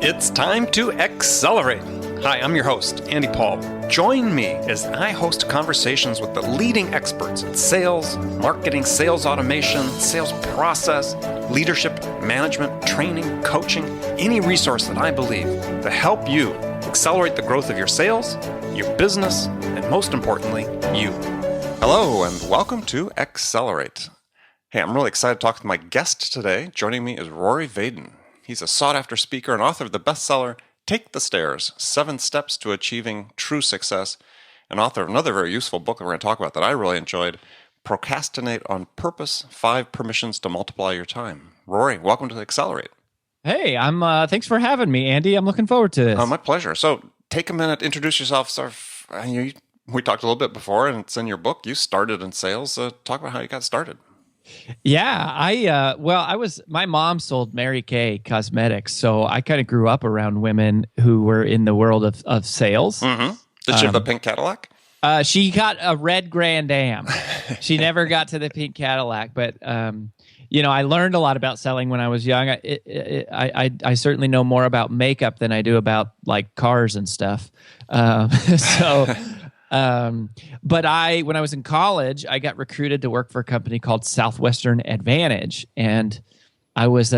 It's time to accelerate. Hi, I'm your host, Andy Paul. Join me as I host conversations with the leading experts in sales, marketing, sales automation, sales process, leadership, management, training, coaching, any resource that I believe to help you accelerate the growth of your sales, your business, and most importantly, you. Hello, and welcome to Accelerate. Hey, I'm really excited to talk with my guest today. Joining me is Rory Vaden. He's a sought-after speaker and author of the bestseller, Take the Stairs, 7 Steps to Achieving True Success, and author of another very useful book that we're going to talk about that I really enjoyed, Procrastinate on Purpose, 5 Permissions to Multiply Your Time. Rory, welcome to Accelerate. Hey, thanks for having me, Andy. I'm looking forward to this. My pleasure. So take a minute, introduce yourself. We talked a little bit before, and it's in your book. You started in sales. Talk about how you got started. Yeah, my mom sold Mary Kay cosmetics, so I kind of grew up around women who were in the world of sales. Mm-hmm. Did she have the pink Cadillac? She got a red Grand Am. She never got to the pink Cadillac, but I learned a lot about selling when I was young. I certainly know more about makeup than I do about like cars and stuff. But when I was in college, I got recruited to work for a company called Southwestern Advantage, and I was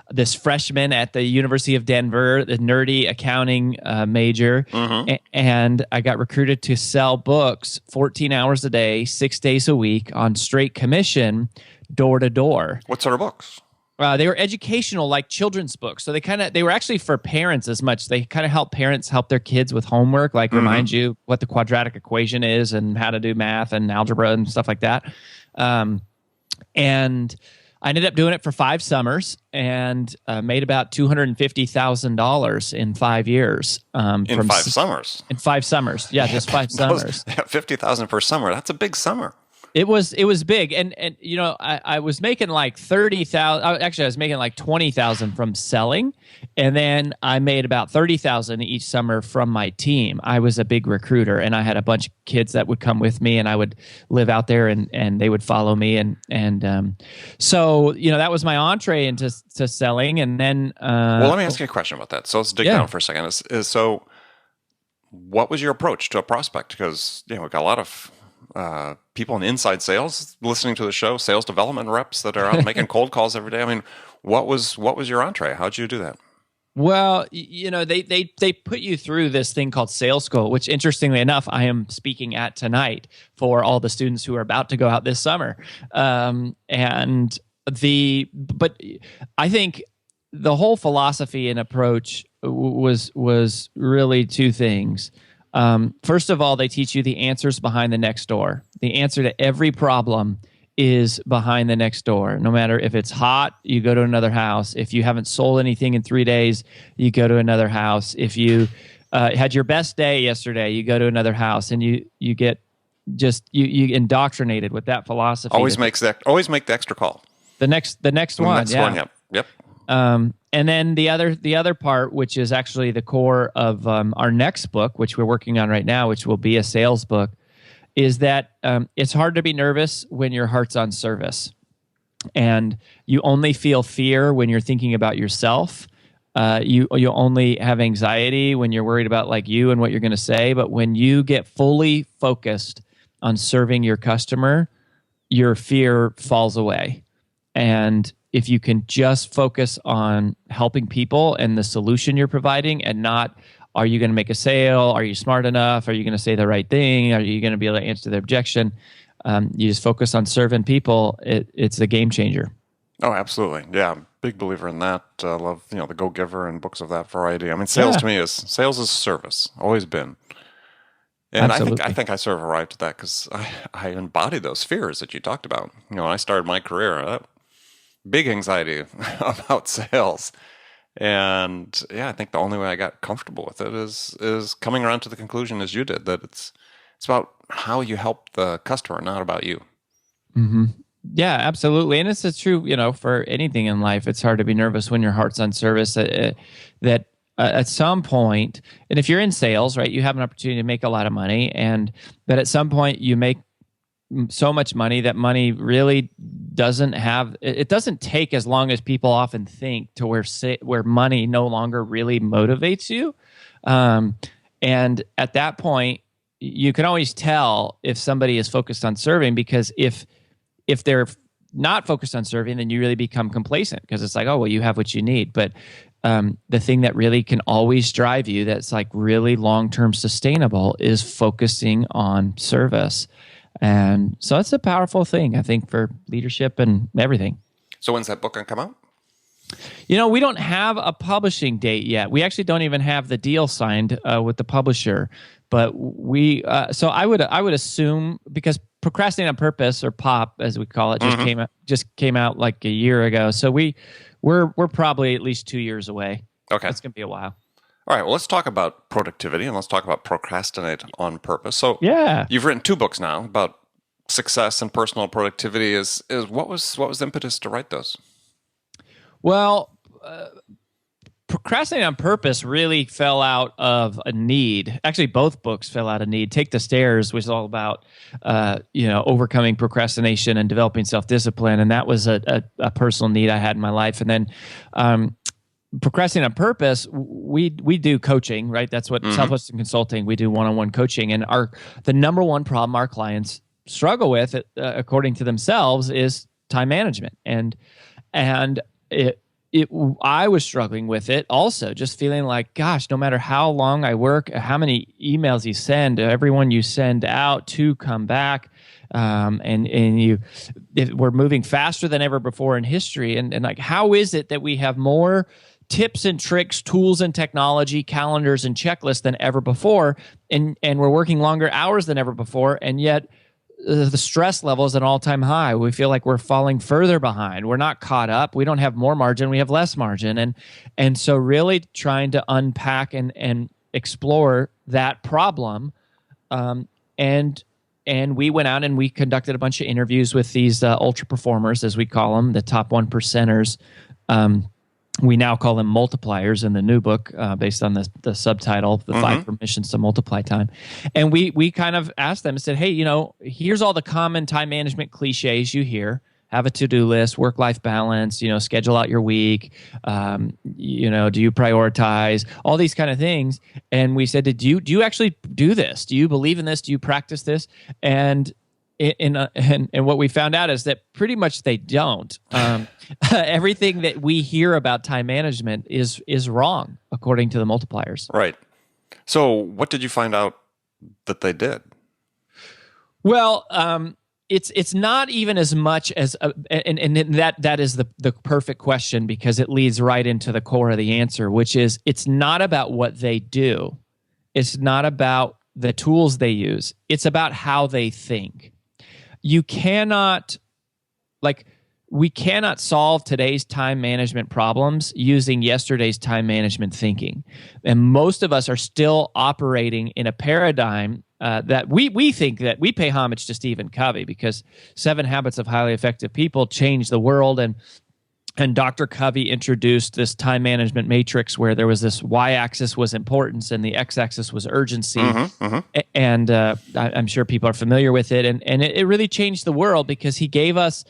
this freshman at the University of Denver, the nerdy accounting major, and I got recruited to sell books 14 hours a day, 6 days a week on straight commission, door to door. What sort of books? They were educational, like children's books. So they were actually for parents as much. They kind of help parents help their kids with homework, like remind you what the quadratic equation is and how to do math and algebra and stuff like that. And I ended up doing it for 5 summers and made about $250,000 in 5 years. In 5 summers? In 5 summers. Yeah, just 5 summers. $50,000 per summer. That's a big summer. It was big, and I was making like 30,000. Actually, I was making like 20,000 from selling, and then I made about 30,000 each summer from my team. I was a big recruiter, and I had a bunch of kids that would come with me, and I would live out there, and they would follow me, so that was my entree into selling, and then. Well, let me ask you a question about that. So let's dig down for a second. So, what was your approach to a prospect? Because we've got a lot of people in inside sales listening to the show, sales development reps that are out making cold calls every day. I mean, what was your entree? How'd you do that? Well, they put you through this thing called sales school, which interestingly enough, I am speaking at tonight for all the students who are about to go out this summer. But I think the whole philosophy and approach was really 2 things. First of all, they teach you the answers behind the next door. The answer to every problem is behind the next door. No matter if it's hot, you go to another house. If you haven't sold anything in 3 days, you go to another house. If you had your best day yesterday, you go to another house, and you get you indoctrinated with that philosophy. Always make the extra call. The next one. Yep. And then the other part, which is actually the core of our next book, which we're working on right now, which will be a sales book, is that it's hard to be nervous when your heart's on service. And you only feel fear when you're thinking about yourself. You only have anxiety when you're worried about like you and what you're going to say. But when you get fully focused on serving your customer, your fear falls away. And if you can just focus on helping people and the solution you're providing, and not, are you going to make a sale? Are you smart enough? Are you going to say the right thing? Are you going to be able to answer their objection? You just focus on serving people. It's a game changer. Oh, absolutely. Yeah. Big believer in that. Love, the Go Giver and books of that variety. I mean, sales to me is service. Always been. And I think I sort of arrived at that because I embody those fears that you talked about. When I started my career, big anxiety about sales. And I think the only way I got comfortable with it is coming around to the conclusion, as you did, that it's about how you help the customer, not about you. Mm-hmm. Yeah, absolutely. And it's true, for anything in life, it's hard to be nervous when your heart's on service. That at some point, and if you're in sales, right, you have an opportunity to make a lot of money, but at some point you make so much money that money really doesn't take as long as people often think to where money no longer really motivates you. And at that point, you can always tell if somebody is focused on serving, because if they're not focused on serving, then you really become complacent, because it's like, oh, well, you have what you need. But the thing that really can always drive you, that's like really long-term sustainable, is focusing on service. And so it's a powerful thing, I think, for leadership and everything. So when's that book going to come out? We don't have a publishing date yet. We actually don't even have the deal signed with the publisher. But so I would assume, because Procrastinate on Purpose, or POP as we call it, just came out like a year ago. So we're probably at least 2 years away. Okay, it's gonna be a while. All right. Well, let's talk about productivity, and let's talk about Procrastinate on Purpose. So you've written 2 books now about success and personal productivity. Is what was the impetus to write those? Well, Procrastinate on Purpose really fell out of a need. Actually, both books fell out of need. Take the Stairs was all about, overcoming procrastination and developing self-discipline. And that was a personal need I had in my life. And then Procrastinate on Purpose, we do coaching, right? That's what Southwestern Consulting, we do one-on-one coaching. And the number one problem our clients struggle with, according to themselves, is time management. And I was struggling with it also, just feeling like, gosh, no matter how long I work, how many emails you send, everyone you send out to come back, we're moving faster than ever before in history. And like, how is it that we have more tips and tricks, tools and technology, calendars and checklists than ever before, and we're working longer hours than ever before, and yet the stress level is at an all-time high. We feel like we're falling further behind. We're not caught up. We don't have more margin. We have less margin. And so really trying to unpack and explore that problem. And we went out and we conducted a bunch of interviews with these ultra performers, as we call them, the top 1%ers. We now call them multipliers in the new book, based on the subtitle, The 5 Permissions to Multiply Time. And we kind of asked them and said, hey, here's all the common time management cliches you hear. Have a to-do list, work-life balance, schedule out your week, do you prioritize, all these kind of things. And we said, do you actually do this? Do you believe in this? Do you practice this? And what we found out is that pretty much they don't. Everything that we hear about time management is wrong, according to the multipliers. Right. So what did you find out that they did? Well, it's not even as much as and that is the perfect question, because it leads right into the core of the answer, which is, it's not about what they do. It's not about the tools they use. It's about how they think. We cannot solve today's time management problems using yesterday's time management thinking. And most of us are still operating in a paradigm that we think that we pay homage to Stephen Covey, because 7 Habits of Highly Effective People changed the world. And Dr. Covey introduced this time management matrix where there was this y-axis was importance and the x-axis was urgency. And I'm sure people are familiar with it. And it really changed the world, because he gave us,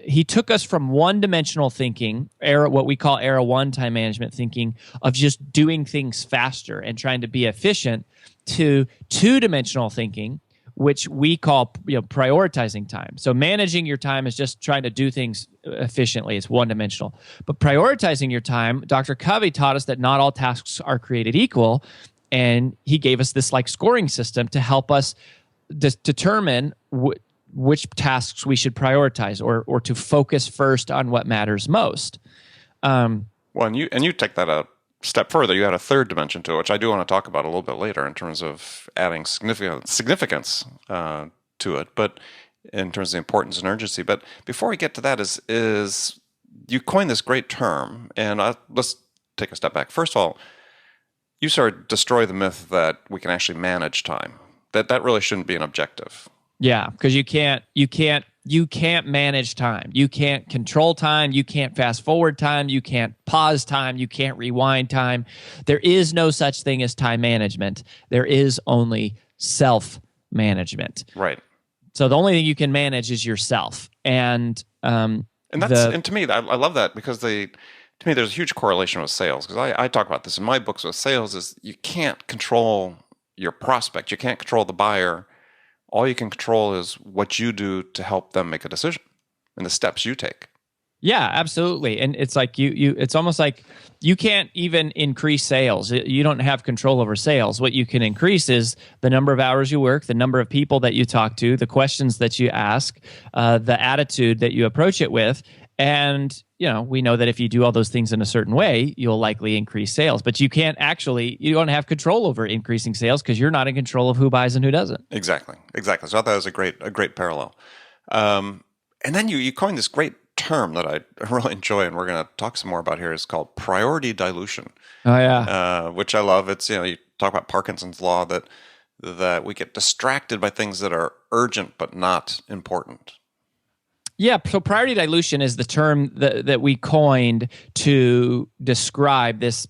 he took us from one-dimensional thinking, what we call era 1 time management thinking, of just doing things faster and trying to be efficient, to 2-dimensional thinking, which we call prioritizing time. So managing your time is just trying to do things efficiently. It's one-dimensional. But prioritizing your time, Dr. Covey taught us that not all tasks are created equal, and he gave us this scoring system to help us determine which tasks we should prioritize, or to focus first on what matters most. And you take that a step further. You had a third dimension to it, which I do want to talk about a little bit later in terms of adding significance to it, but in terms of the importance and urgency. But before we get to that, is you coined this great term, and let's take a step back. First of all, you sort of destroy the myth that we can actually manage time. That really shouldn't be an objective. Yeah, because you can't manage time. You can't control time. You can't fast forward time. You can't pause time. You can't rewind time. There is no such thing as time management. There is only self-management. Right. So the only thing you can manage is yourself. And to me, I love that, because to me, there's a huge correlation with sales, because I talk about this in my books with sales. Is you can't control your prospect. You can't control the buyer. All you can control is what you do to help them make a decision and the steps you take. Yeah, absolutely. And it's like it's almost like you can't even increase sales. You don't have control over sales. What you can increase is the number of hours you work, the number of people that you talk to, the questions that you ask, the attitude that you approach it with. And, we know that if you do all those things in a certain way, you'll likely increase sales. But you don't have control over increasing sales, because you're not in control of who buys and who doesn't. Exactly. So I thought that was a great parallel. And then you coined this great term that I really enjoy, and we're going to talk some more about here. Is called priority dilution. Oh yeah, which I love. It's you talk about Parkinson's law, that we get distracted by things that are urgent but not important. Yeah, so priority dilution is the term that we coined to describe this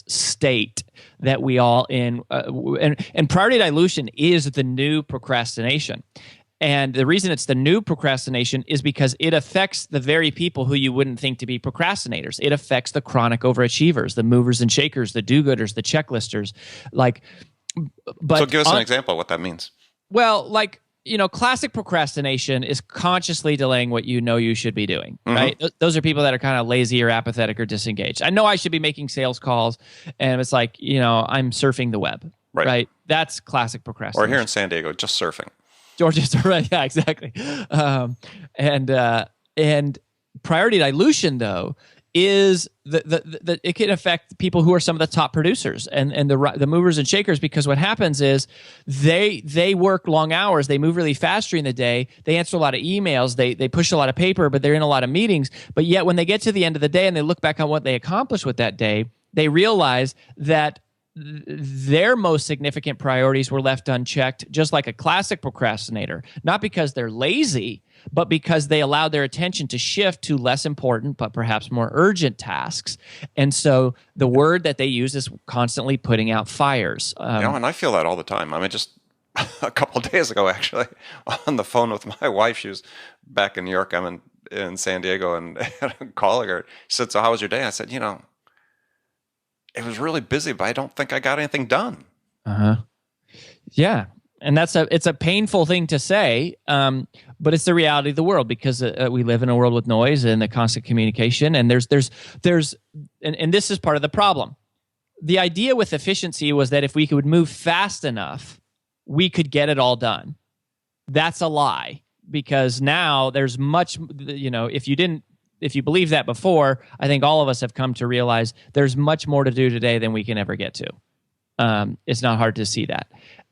state that we all in, and priority dilution is the new procrastination. And the reason it's the new procrastination is because it affects the very people who you wouldn't think to be procrastinators. It affects the chronic overachievers, the movers and shakers, the do-gooders, the checklisters. So give us an example of what that means. Well, classic procrastination is consciously delaying what you should be doing, right? Those are people that are kind of lazy or apathetic or disengaged. I know I should be making sales calls, and it's like, I'm surfing the web, right? That's classic procrastination. Or here in San Diego, just surfing. Georgia's right, yeah, exactly. And priority dilution, though, is the it can affect people who are some of the top producers and the movers and shakers, because what happens is they work long hours, they move really fast during the day, they answer a lot of emails, they push a lot of paper, but they're in a lot of meetings. But yet when they get to the end of the day and they look back on what they accomplished with that day, they realize that their most significant priorities were left unchecked, just like a classic procrastinator, not because they're lazy, but because they allowed their attention to shift to less important but perhaps more urgent tasks. And so the word that they use is constantly putting out fires. And I feel that all the time. I mean, just a couple of days ago, actually, on the phone with my wife. She was back in New York. I'm in San Diego, and calling her. She said, "So how was your day?" I said, it was really busy, but I don't think I got anything done. Yeah. And it's a painful thing to say, but it's the reality of the world, because we live in a world with noise and the constant communication. And there's and this is part of the problem. The idea with efficiency was that if we could move fast enough, we could get it all done. That's a lie, because now there's much, if you believe that before, I think all of us have come to realize there's much more to do today than we can ever get to. It's not hard to see that.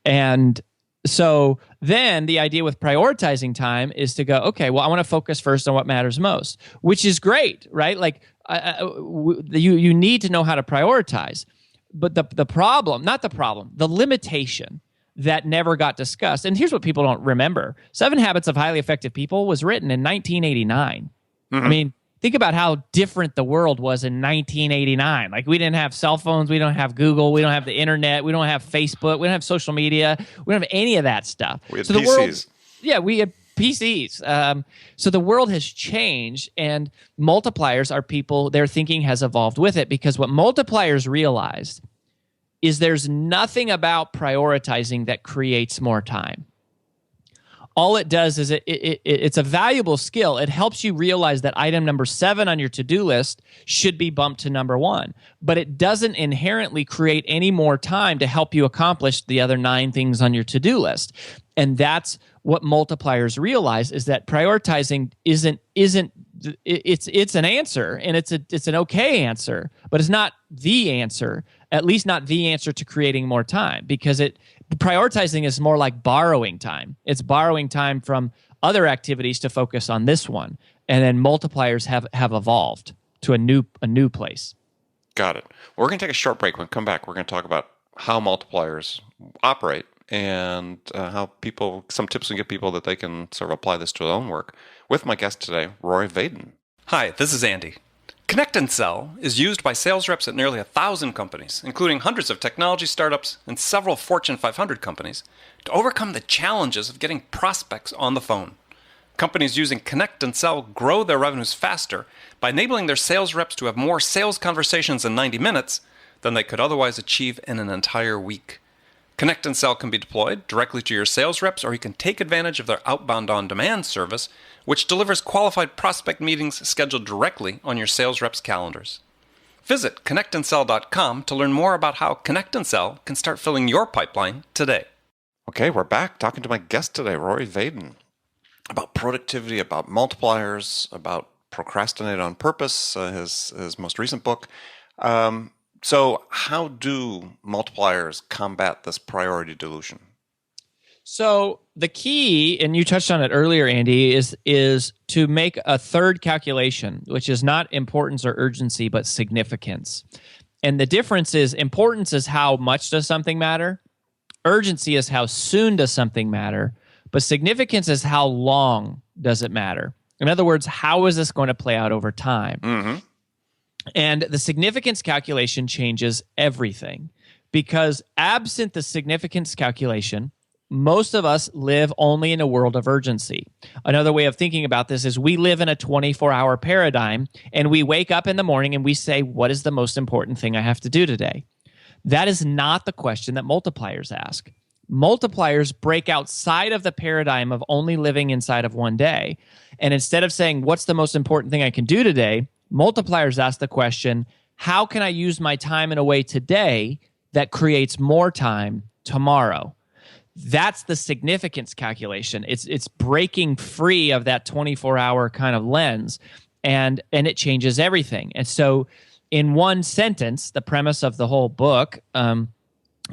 And so then the idea with prioritizing time is to go, okay, well, I want to focus first on what matters most, which is great, right? Like you need to know how to prioritize. But the limitation that never got discussed. And here's what people don't remember. 7 Habits of Highly Effective People was written in 1989. I mean, think about how different the world was in 1989. Like, we didn't have cell phones, we don't have Google, we don't have the internet, we don't have Facebook, we don't have social media, we don't have any of that stuff. We had PCs. We had PCs. So the world has changed, and multipliers are people, their thinking has evolved with it, because what multipliers realized is there's nothing about prioritizing that creates more time. All it does is it's a valuable skill. It helps you realize that item number 7 on your to-do list should be bumped to number 1. But it doesn't inherently create any more time to help you accomplish the other 9 things on your to-do list. And that's what multipliers realize, is that prioritizing isn't it's an answer, and it's an okay answer, but it's not the answer. At least not the answer to creating more time, because prioritizing is more like borrowing time. It's borrowing time from other activities to focus on this one, and then multipliers have evolved to a new place. Got it. Well, we're going to take a short break. When we come back, we're going to talk about how multipliers operate, and how some tips we give people that they can sort of apply this to their own work, with my guest today, Rory Vaden. Hi, this is Andy. Connect and Sell is used by sales reps at nearly 1,000 companies, including hundreds of technology startups and several Fortune 500 companies, to overcome the challenges of getting prospects on the phone. Companies using Connect and Sell grow their revenues faster by enabling their sales reps to have more sales conversations in 90 minutes than they could otherwise achieve in an entire week. Connect and Sell can be deployed directly to your sales reps, or you can take advantage of their outbound on-demand service, which delivers qualified prospect meetings scheduled directly on your sales reps' calendars. Visit connectandsell.com to learn more about how Connect and Sell can start filling your pipeline today. Okay, we're back talking to my guest today, Rory Vaden, about productivity, about multipliers, about Procrastinate on Purpose, his most recent book. So how do multipliers combat this priority dilution? So the key, and you touched on it earlier, Andy, is to make a third calculation, which is not importance or urgency, but significance. And the difference is importance is how much does something matter? Urgency is how soon does something matter? But significance is how long does it matter? In other words, how is this going to play out over time? Mm-hmm. And the significance calculation changes everything, because absent the significance calculation, most of us live only in a world of urgency. Another way of thinking about this is we live in a 24-hour paradigm, and we wake up in the morning and we say, what is the most important thing I have to do today? That is not the question that multipliers ask. Multipliers break outside of the paradigm of only living inside of one day. And instead of saying, what's the most important thing I can do today? Multipliers ask the question, how can I use my time in a way today that creates more time tomorrow? That's the significance calculation. It's breaking free of that 24-hour kind of lens, and it changes everything. And so in one sentence, the premise of the whole book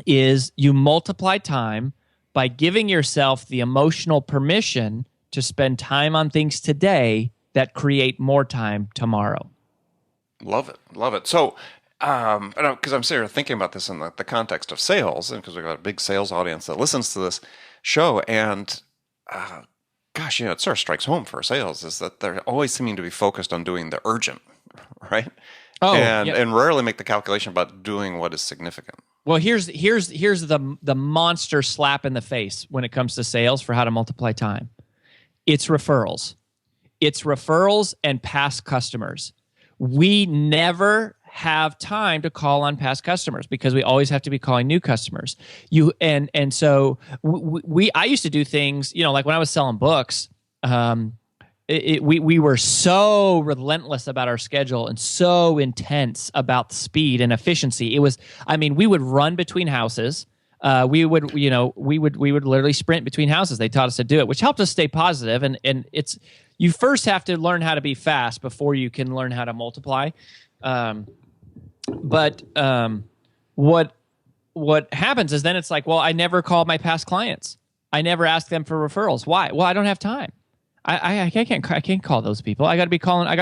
is you multiply time by giving yourself the emotional permission to spend time on things today that create more time tomorrow. Love it. Love it. So, because I'm sitting here thinking about this in the context of sales, and because we've got a big sales audience that listens to this show, and gosh, it sort of strikes home for sales is that they're always seeming to be focused on doing the urgent, right? Oh, and rarely make the calculation about doing what is significant. Well, here's the monster slap in the face when it comes to sales for how to multiply time. It's referrals. It's referrals and past customers. We never have time to call on past customers because we always have to be calling new customers. So I used to do things, like when I was selling books, we were so relentless about our schedule and so intense about speed and efficiency. We would run between houses. We would literally sprint between houses. They taught us to do it, which helped us stay positive. And it's, you first have to learn how to be fast before you can learn how to multiply. But what happens is then it's like, well, I never called my past clients. I never asked them for referrals. Why? Well, I don't have time. I can't call those people. I got to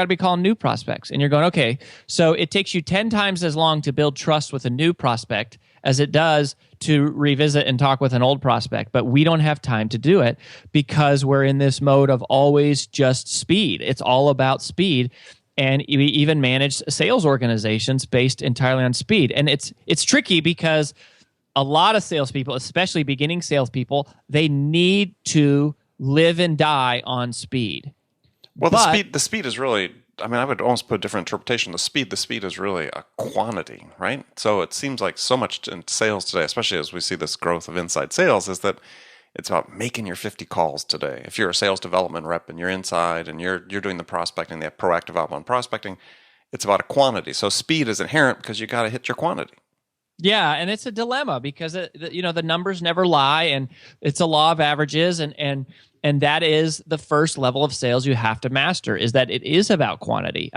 be calling new prospects. And you're going, okay, so it takes you 10 times as long to build trust with a new prospect as it does to revisit and talk with an old prospect. But we don't have time to do it because we're in this mode of always just speed. It's all about speed. And we even manage sales organizations based entirely on speed. And it's tricky because a lot of salespeople, especially beginning salespeople, they need to live and die on speed. Well, the speed is really, I would almost put a different interpretation. The speed is really a quantity, right? So it seems like so much in sales today, especially as we see this growth of inside sales, is that it's about making your 50 calls today. If you're a sales development rep and you're inside and you're doing the prospecting, the proactive outbound prospecting, it's about a quantity. So speed is inherent because you got to hit your quantity. Yeah, and it's a dilemma because the numbers never lie, and it's a law of averages, and that is the first level of sales you have to master, is that it is about quantity.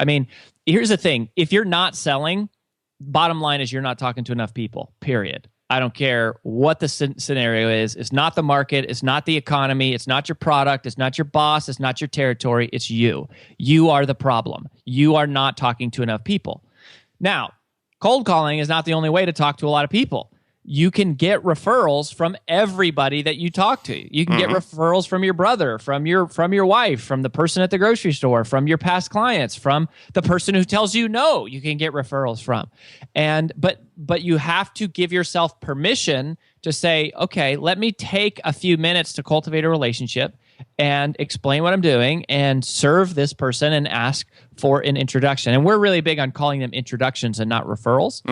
Here's the thing. If you're not selling, bottom line is you're not talking to enough people, period. I don't care what the scenario is. It's not the market. It's not the economy. It's not your product. It's not your boss. It's not your territory. It's you. You are the problem. You are not talking to enough people. Now, cold calling is not the only way to talk to a lot of people. you can get referrals from everybody that you talk to. You can get referrals from your brother, from your wife, from the person at the grocery store, from your past clients, from the person who tells you no. You can get referrals from, but you have to give yourself permission to say, okay, let me take a few minutes to cultivate a relationship and explain what I'm doing and serve this person and ask for an introduction. And we're really big on calling them introductions and not referrals.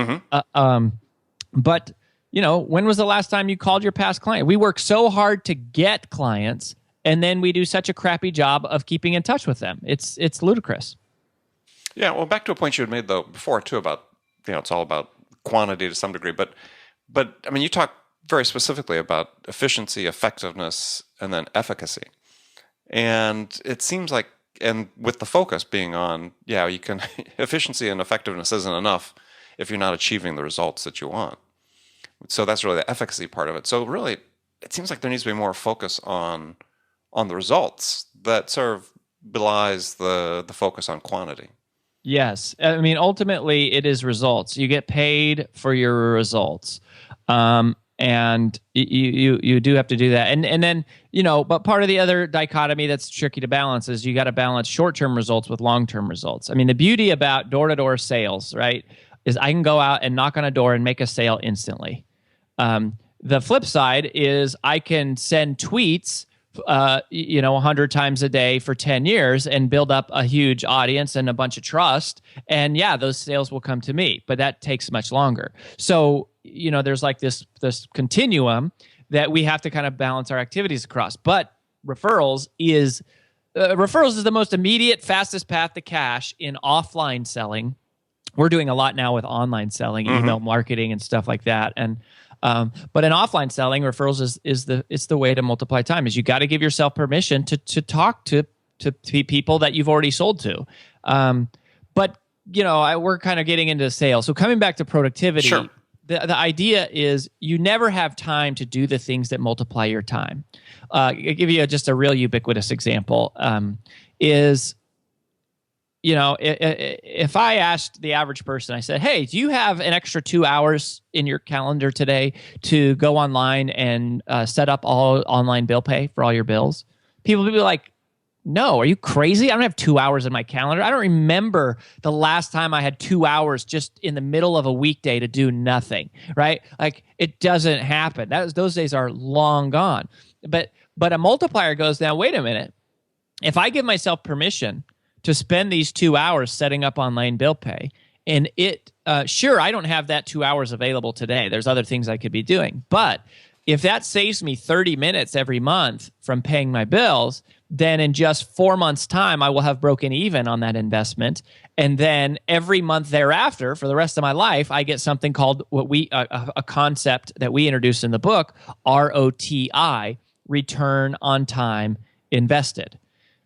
But when was the last time you called your past client? We work so hard to get clients, and then we do such a crappy job of keeping in touch with them. It's ludicrous. Yeah, well, back to a point you had made though before too about it's all about quantity to some degree, but I mean you talk very specifically about efficiency, effectiveness, and then efficacy, and it seems like, and with the focus being on you can efficiency and effectiveness isn't enough if you're not achieving the results that you want. So that's really the efficacy part of it. So really, it seems like there needs to be more focus on the results that sort of belies the focus on quantity. Yes. I mean, ultimately, it is results. You get paid for your results. And you do have to do that. And then, but part of the other dichotomy that's tricky to balance is you got to balance short-term results with long-term results. I mean, the beauty about door-to-door sales, right, is I can go out and knock on a door and make a sale instantly. The flip side is I can send tweets, 100 times a day for 10 years and build up a huge audience and a bunch of trust. And those sales will come to me, but that takes much longer. So, there's like this continuum that we have to kind of balance our activities across. But referrals is the most immediate, fastest path to cash in offline selling. We're doing a lot now with online selling, email marketing and stuff like that. And but in offline selling, referrals is the way to multiply time. Is you got to give yourself permission to talk to people that you've already sold to. But we're kind of getting into sales. So coming back to productivity, sure. The idea is you never have time to do the things that multiply your time. I'll give you just a real ubiquitous example. If I asked the average person, I said, hey, do you have an extra 2 hours in your calendar today to go online and set up all online bill pay for all your bills? People would be like, no, are you crazy? I don't have 2 hours in my calendar. I don't remember the last time I had 2 hours just in the middle of a weekday to do nothing, right? Like, it doesn't happen. Those days are long gone. But a multiplier goes, now, wait a minute. If I give myself permission to spend these 2 hours setting up online bill pay, and sure, I don't have that 2 hours available today. There's other things I could be doing. But if that saves me 30 minutes every month from paying my bills, then in just 4 months' time, I will have broken even on that investment. And then every month thereafter, for the rest of my life, I get something called a concept that we introduced in the book, ROTI, return on time invested.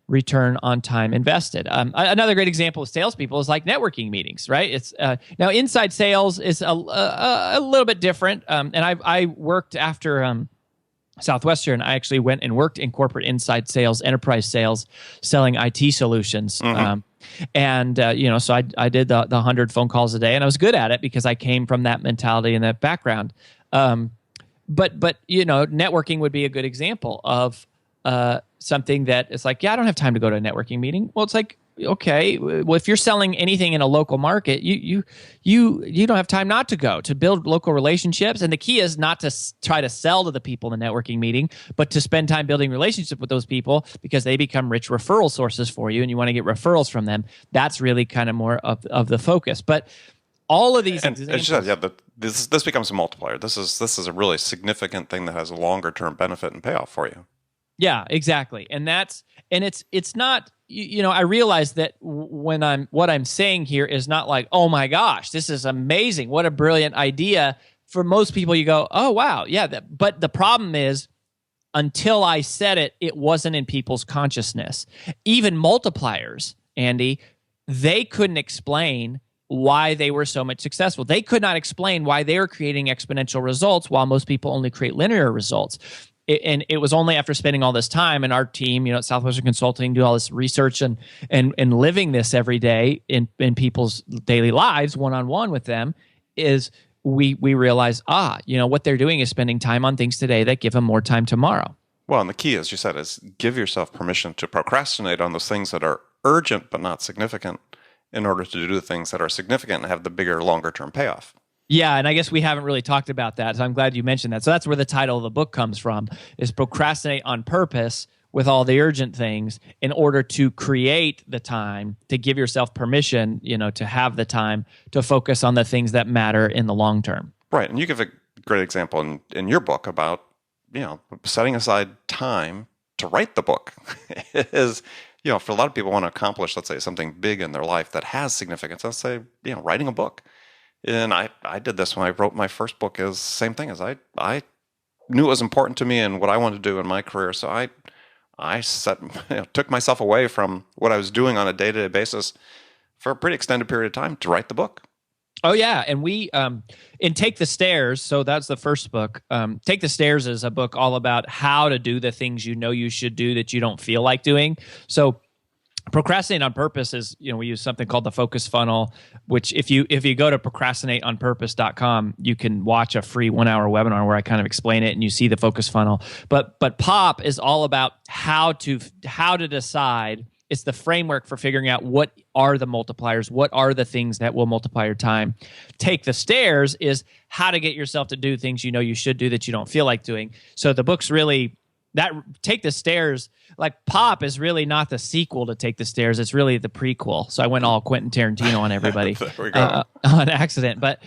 Return on time invested. Another great example of salespeople is like networking meetings, right? It's now inside sales is a little bit different. And I worked after Southwestern. I actually went and worked in corporate inside sales, enterprise sales, selling IT solutions. So I did the 100 phone calls a day, and I was good at it because I came from that mentality and that background. But networking would be a good example of something that it's like, I don't have time to go to a networking meeting. Well, it's like, okay, well, if you're selling anything in a local market, you don't have time not to go to build local relationships. And the key is not to try to sell to the people in the networking meeting, but to spend time building relationship with those people because they become rich referral sources for you, and you want to get referrals from them. That's really kind of more of the focus. But all of these examples, this becomes a multiplier. This is a really significant thing that has a longer term benefit and payoff for you. Yeah, exactly. And it's not, I realize that what I'm saying here is not like, oh my gosh, this is amazing. What a brilliant idea. For most people, you go, oh wow, yeah. But the problem is, until I said it, it wasn't in people's consciousness. Even multipliers, Andy, they couldn't explain why they were so much successful. They could not explain why they were creating exponential results while most people only create linear results. And it was only after spending all this time, and our team, at Southwestern Consulting, do all this research and living this every day in people's daily lives, one-on-one with them, is we realize, what they're doing is spending time on things today that give them more time tomorrow. Well, and the key, as you said, is give yourself permission to procrastinate on those things that are urgent but not significant in order to do the things that are significant and have the bigger, longer-term payoff. Yeah, and I guess we haven't really talked about that, so I'm glad you mentioned that. So that's where the title of the book comes from, is Procrastinate on Purpose with all the urgent things in order to create the time, to give yourself permission, to have the time to focus on the things that matter in the long term. Right, and you give a great example in your book about, setting aside time to write the book is, for a lot of people want to accomplish, let's say, something big in their life that has significance. Let's say, writing a book. And I did this when I wrote my first book. Is the same thing as I knew it was important to me and what I wanted to do in my career. So I took myself away from what I was doing on a day-to-day basis for a pretty extended period of time to write the book. Oh, yeah. And we, in Take the Stairs, so that's the first book. Take the Stairs is a book all about how to do the things you should do that you don't feel like doing. So Procrastinate on Purpose is, we use something called the focus funnel, which if you go to procrastinateonpurpose.com, you can watch a free 1-hour webinar where I kind of explain it and you see the focus funnel. But POP is all about how to decide. It's the framework for figuring out what are the multipliers, what are the things that will multiply your time. Take the Stairs is how to get yourself to do things you should do that you don't feel like doing. So the book's really that Take the Stairs, like POP is really not the sequel to Take the Stairs. It's really the prequel. So I went all Quentin Tarantino on everybody There we go. On accident. But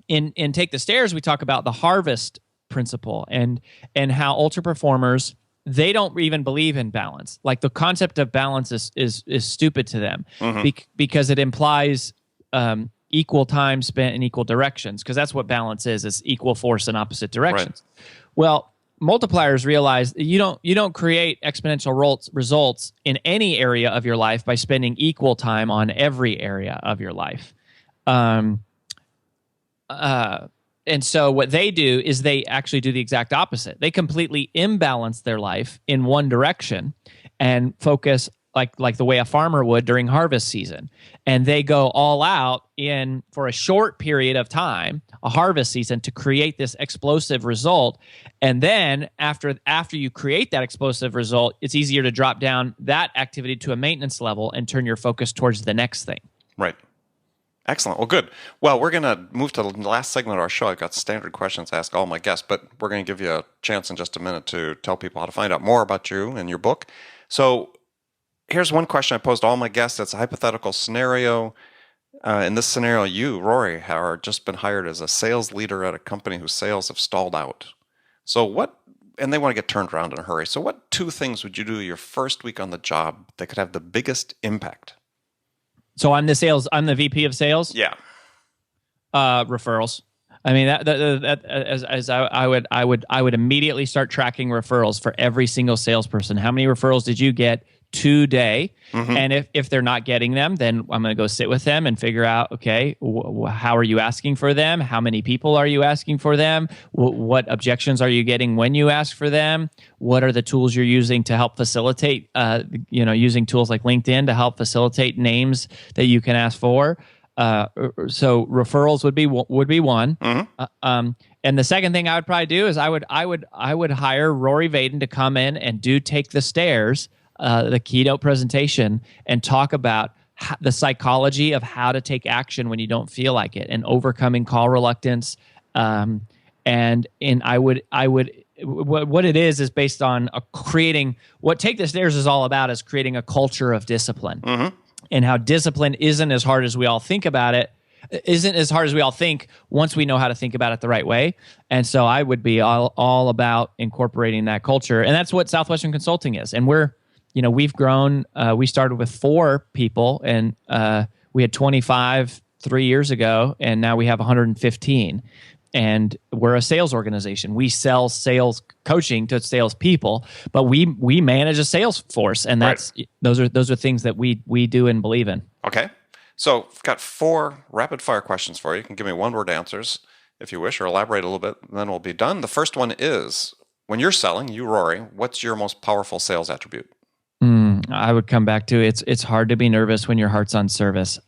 in Take the Stairs, we talk about the harvest principle and how ultra performers, they don't even believe in balance. Like the concept of balance is stupid to them because it implies equal time spent in equal directions, because that's what balance is. It's equal force in opposite directions. Right. Well, multipliers realize that you don't create exponential results in any area of your life by spending equal time on every area of your life. And so what they do is they actually do the exact opposite. They completely imbalance their life in one direction and focus like the way a farmer would during harvest season. And they go all out for a short period of time, a harvest season, to create this explosive result. And then after you create that explosive result, it's easier to drop down that activity to a maintenance level and turn your focus towards the next thing. Right. Excellent. Well, good. Well, we're going to move to the last segment of our show. I've got standard questions to ask all my guests, but we're going to give you a chance in just a minute to tell people how to find out more about you and your book. So here's one question I posed to all my guests. It's a hypothetical scenario. In this scenario, you, Rory, have just been hired as a sales leader at a company whose sales have stalled out. And they want to get turned around in a hurry. So what 2 things would you do your first week on the job that could have the biggest impact? So I'm the VP of sales. Yeah. Referrals. I mean, I would immediately start tracking referrals for every single salesperson. How many referrals did you get today? And if they're not getting them, then I'm going to go sit with them and figure out, okay, how are you asking for them? How many people are you asking for them? What objections are you getting when you ask for them? What are the tools you're using to help facilitate, using tools like LinkedIn to help facilitate names that you can ask for? So referrals would be one. And the second thing I would probably do is I would hire Rory Vaden to come in and Take the Stairs, the keynote presentation, and talk about the psychology of how to take action when you don't feel like it and overcoming call reluctance. And I would what it is based on creating what Take the Stairs is all about, is creating a culture of discipline. And how discipline isn't as hard as we all think about it. Isn't as hard as we all think once we know how to think about it the right way. And so I would be all about incorporating that culture. And that's what Southwestern Consulting is. And we've grown. We started with 4 people, and we had 25 3 years ago, and now we have 115. And we're a sales organization. We sell sales coaching to salespeople, but we manage a sales force, and those are things that we do and believe in. Okay, so I've got 4 rapid fire questions for you. You can give me 1-word answers if you wish, or elaborate a little bit, and then we'll be done. The first one is: when you're selling, you, Rory, what's your most powerful sales attribute? I would come back to it's hard to be nervous when your heart's on service.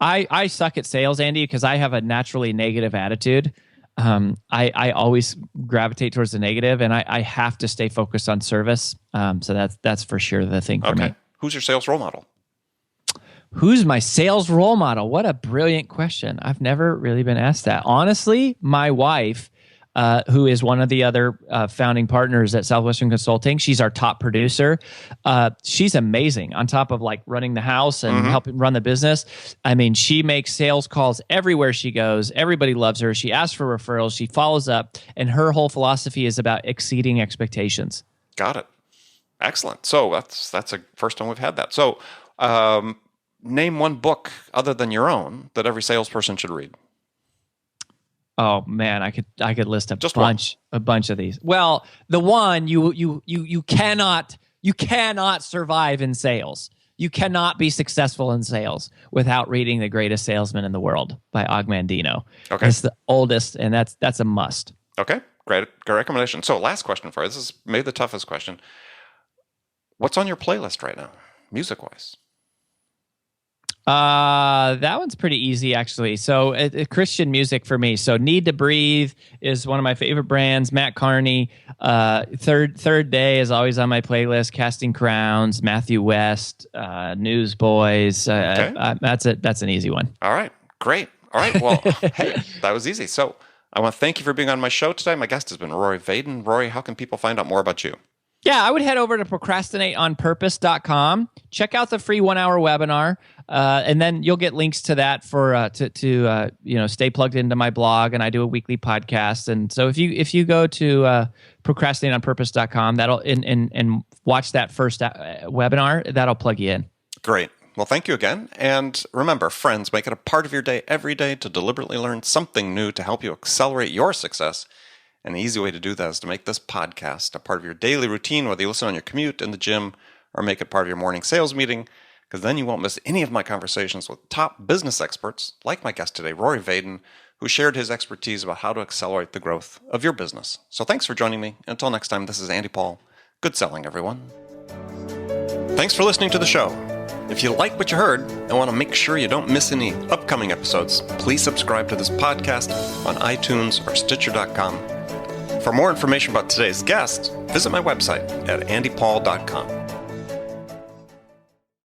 I suck at sales, Andy, because I have a naturally negative attitude. I always gravitate towards the negative, and I have to stay focused on service. So that's for sure the thing for me. Who's your sales role model? Who's my sales role model? What a brilliant question. I've never really been asked that. Honestly, my wife, who is one of the other founding partners at Southwestern Consulting, she's our top producer. She's amazing. On top of like running the house and helping run the business, I mean, she makes sales calls everywhere she goes. Everybody loves her. She asks for referrals. She follows up, and her whole philosophy is about exceeding expectations. Got it. Excellent. So that's a first time we've had that. So name one book other than your own that every salesperson should read. Oh man, I could list Just a bunch of these. Well, the one you cannot survive in sales. You cannot be successful in sales without reading The Greatest Salesman in the World by Og Mandino. Okay. It's the oldest, and that's a must. Okay, great recommendation. So last question for you. This is maybe the toughest question. What's on your playlist right now, music-wise? That one's pretty easy, actually. So Christian music for me. So Need to Breathe is one of my favorite brands. Matt Carney. Third Day is always on my playlist. Casting Crowns, Matthew West, Newsboys. That's an easy one. All right, great. All right, well, hey, that was easy. So I want to thank you for being on my show today. My guest has been Rory Vaden. Rory, how can people find out more about you? Yeah, I would head over to procrastinateonpurpose.com. Check out the free 1-hour webinar, and then you'll get links to that for to stay plugged into my blog, and I do a weekly podcast. And so if you go to procrastinateonpurpose.com, that'll and watch that first webinar, that'll plug you in. Great. Well, thank you again. And remember, friends, make it a part of your day every day to deliberately learn something new to help you accelerate your success. And the easy way to do that is to make this podcast a part of your daily routine, whether you listen on your commute, in the gym, or make it part of your morning sales meeting, because then you won't miss any of my conversations with top business experts, like my guest today, Rory Vaden, who shared his expertise about how to accelerate the growth of your business. So thanks for joining me. Until next time, this is Andy Paul. Good selling, everyone. Thanks for listening to the show. If you like what you heard and want to make sure you don't miss any upcoming episodes, please subscribe to this podcast on iTunes or Stitcher.com. For more information about today's guest, visit my website at andypaul.com.